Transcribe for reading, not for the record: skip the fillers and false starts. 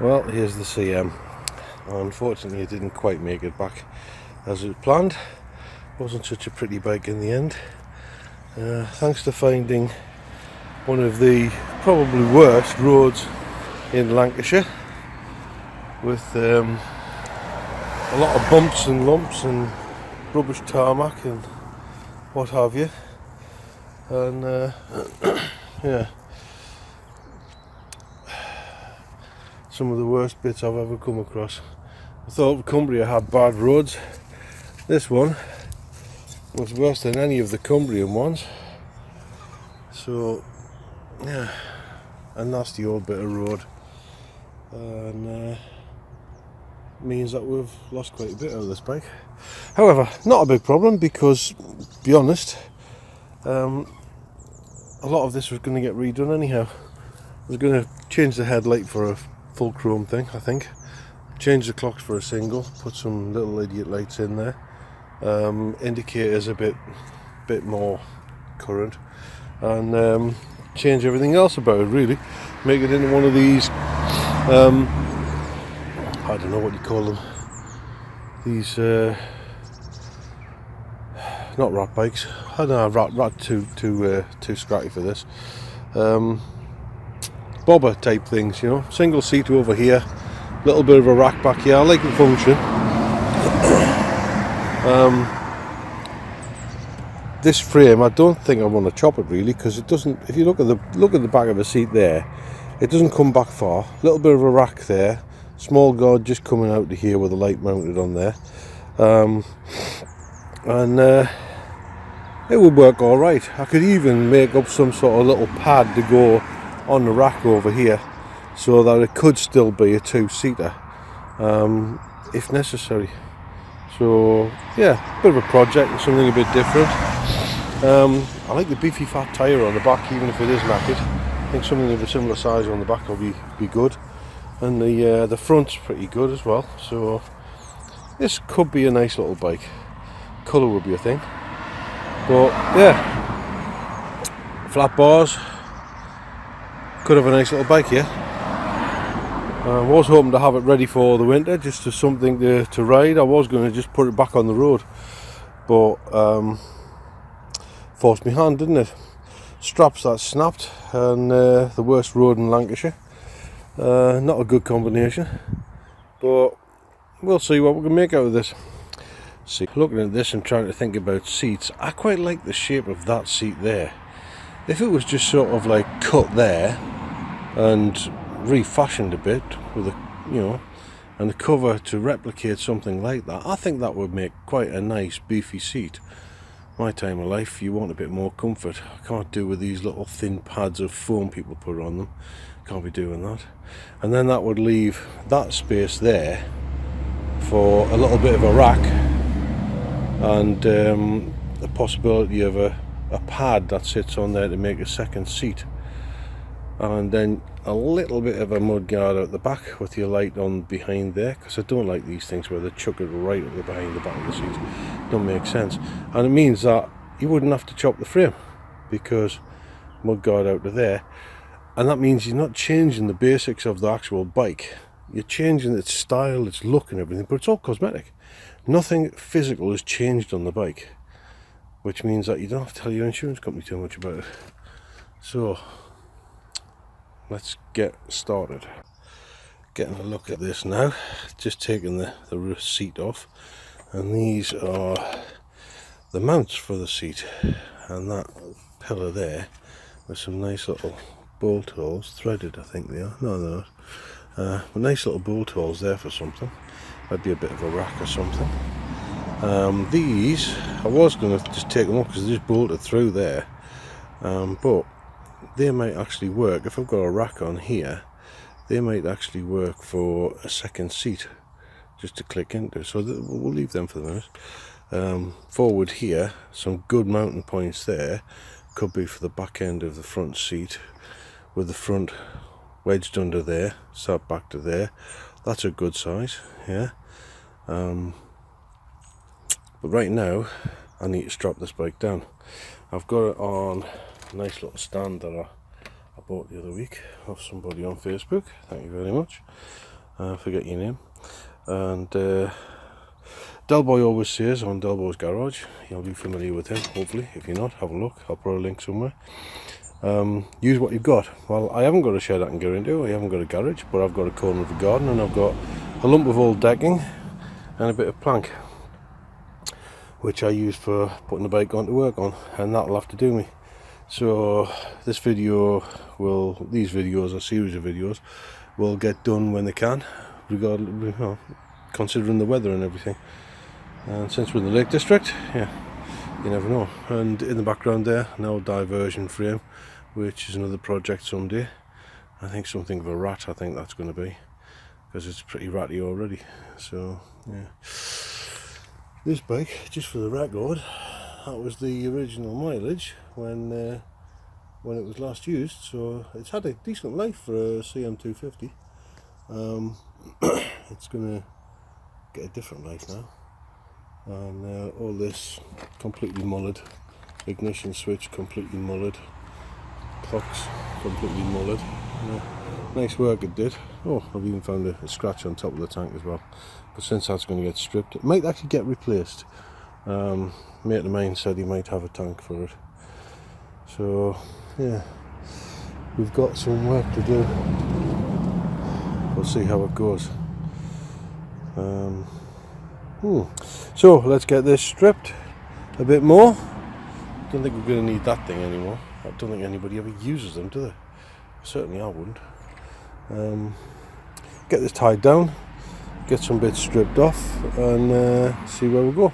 Well, here's the CM. Unfortunately, it didn't quite make it back as it planned. Wasn't such a pretty bike in the end. Thanks to finding one of the probably worst roads in Lancashire, with a lot of bumps and lumps and rubbish tarmac and what have you. And yeah, some of the worst bits I've ever come across. I thought Cumbria had bad roads. This one was worse than any of the Cumbrian ones. So yeah, a nasty old bit of road, and means that we've lost quite a bit out of this bike. However, not a big problem, because, to be honest, a lot of this was going to get redone anyhow. I was going to change the headlight for a full chrome thing, I think. Change the clocks for a single, put some little idiot lights in there. Indicators a bit more current, and change everything else about it, really. Make it into one of these, I don't know what you call them, these, not rat bikes. I don't know, rat too scratty for this. Bobber type things, you know, single seat over here, little bit of a rack back here. I like the function. This frame, I don't think I want to chop it, really, because it doesn't. If you look at the back of the seat there, it doesn't come back far. Little bit of a rack there, small guard just coming out to here with a light mounted on there, and it would work all right. I could even make up some sort of little pad to go on the rack over here, so that it could still be a two-seater, if necessary. So yeah, bit of a project and something a bit different. I like the beefy fat tyre on the back, even if it is knackered. I think something of a similar size on the back will be good, and the front's pretty good as well. So this could be a nice little bike. Colour would be a thing, but yeah, flat bars, could have a nice little bike here. I was hoping to have it ready for the winter, just as something to ride. I was going to just put it back on the road, but forced me hand, didn't it? Straps that snapped, and the worst road in Lancashire. Not a good combination, but we'll see what we can make out of this. See, looking at this and trying to think about seats, I quite like the shape of that seat there. If it was just sort of like cut there and refashioned a bit with a, you know, and the cover to replicate something like that, I think that would make quite a nice beefy seat. My time of life, you want a bit more comfort. I can't do with these little thin pads of foam people put on them. Can't be doing that. And then that would leave that space there for a little bit of a rack, and the possibility of a pad that sits on there to make a second seat, and then a little bit of a mud guard out the back with your light on behind there, because I don't like these things where they chuck it right up behind the back of the seat. Don't make sense. And it means that you wouldn't have to chop the frame, because mud guard out to there, and that means you're not changing the basics of the actual bike. You're changing its style, its look and everything, but it's all cosmetic. Nothing physical has changed on the bike, which means that you don't have to tell your insurance company too much about it. So let's get started. Getting a look at this now. Just taking the seat off, and these are the mounts for the seat, and that pillar there with some nice little bolt holes, threaded I think they are. No, they're not. Nice little bolt holes there for something. Might be a bit of a rack or something. These, I was going to just take them off because they just bolted through there, but they might actually work. If I've got a rack on here, they might actually work for a second seat, just to click into. So we'll leave them for the minute. Forward here, some good mounting points there. Could be for the back end of the front seat, with the front wedged under there, sat back to there. That's a good size, yeah. But right now, I need to strap this bike down. I've got it on a nice little stand that I bought the other week off somebody on Facebook. Thank you very much. forget your name. And Delboy always says on Delboy's Garage, you'll be familiar with him, hopefully. If you're not, have a look. I'll put a link somewhere. Use what you've got. Well, I haven't got a shed I can get into, I haven't got a garage, but I've got a corner of a garden, and I've got a lump of old decking and a bit of plank, which I use for putting the bike on to work on, and that'll have to do me. So this video will, these videos, a series of videos, will get done when they can, regardless, you know, considering the weather and everything. And since we're in the Lake District, yeah, you never know. And in the background there, an old diversion frame, which is another project someday. I think something of a rat, I think that's going to be, because it's pretty ratty already. So yeah, this bike, just for the record, that was the original mileage when it was last used, so it's had a decent life for a CM250. It's going to get a different life now. And all this completely mullered, ignition switch completely mullered, clocks completely mullered. Nice work it did. Oh, I've even found a scratch on top of the tank as well, but since that's going to get stripped, it might actually get replaced. Mate of mine said he might have a tank for it, so yeah, we've got some work to do. We'll see how it goes. So let's get this stripped a bit more. Don't think we're going to need that thing anymore. I don't think anybody ever uses them, do they? Certainly I wouldn't. Get this tied down, get some bits stripped off, and see where we go.